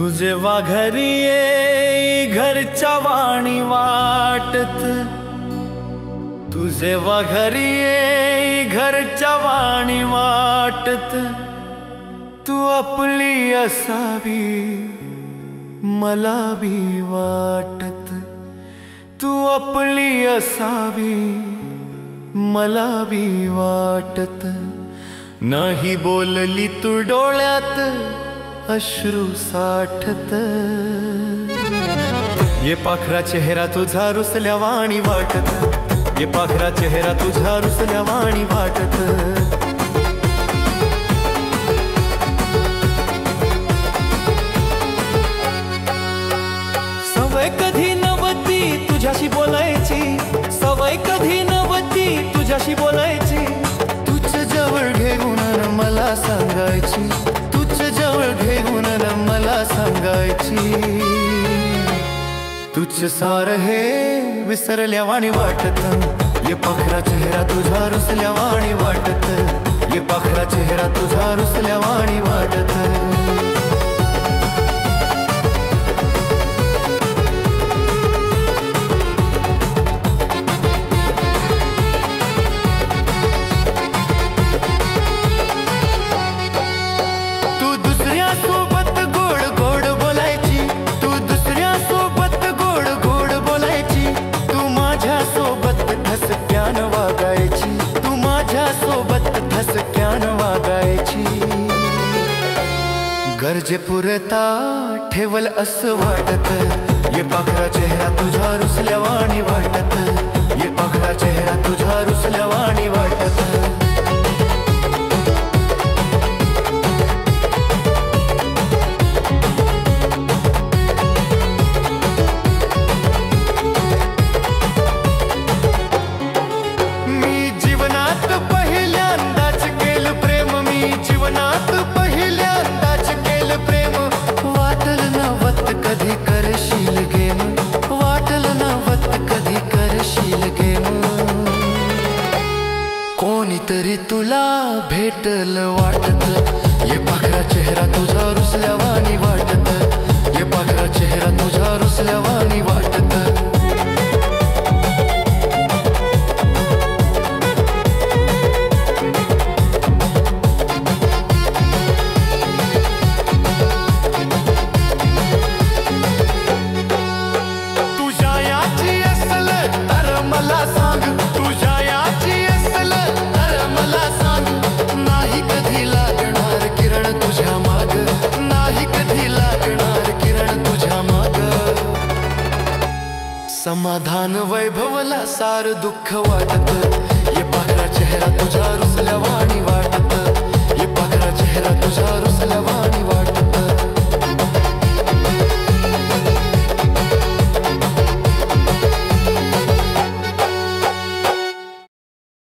तू जेव्हा घरी ये घरच्या वाणी वाटत, तू जेव्हा घरी ये घरच्या वाणी वाटत, तू आपली असावी मला भी वाटत, तू आपली असावी मला भी वाटत। नाही बोलली तू डोळ्यात अश्रू साठत, ये पाखरा चेहरा तुझा रुसल्या वाणी वाटत, ये पाखरा चेहरा तुझा रुसल्या वाणी वाटत। सवय कधी नव्हती तुझ्याशी बोलायची, सवय कधी नव्हती तुझ्याशी बोलायची, तुझ जवळ घेऊन मला सांगायची, तुझ जवळ घेऊन मला सांगायची। तुझ सार हे विसरल्या वाणी वाटत, ये पाखरा चेहरा तुझा रुसल्या वाणी वाटत, ये पाखरा चेहरा तुझा रुसल्या वाणी वाटत। सोबत गोड गोड बोलायची, तू दुसऱ्या सोबत गोड गोड बोलायची, तू माझ्या सोबत धसक्यान वागायची, तू माझ्या सोबत धसक्यान वागायची। गरजे पुरता ठेवल असं वाटत, ये पाखरा चेहरा तुझा रुसल्या वाणी वाटत, ये पाखरा चेहरा तुझा रुसल्या वाणी वाटत। पहिल्यांदाच केलं प्रेम, मी जीवनात पहिल्यांदाच केलं प्रेम, वाटल नवत कधी करशील गेम, वाटल नवत कधी करशील गेम। कोणीतरी तुला भेटल वाटत, ये पाखरा चेहरा तुझा रुसल्या वाणी वाटत, ये पाखरा चेहरा तुझा रुसल्या वाणी वाटत। मला सांग तुझ्या याची असल तर मला सांग, नाही कधी लागणार किरण तुझ्या माग, नाही कधी लागणार किरण तुझ्या माग। समाधान वैभवला सार दुःख वाटत,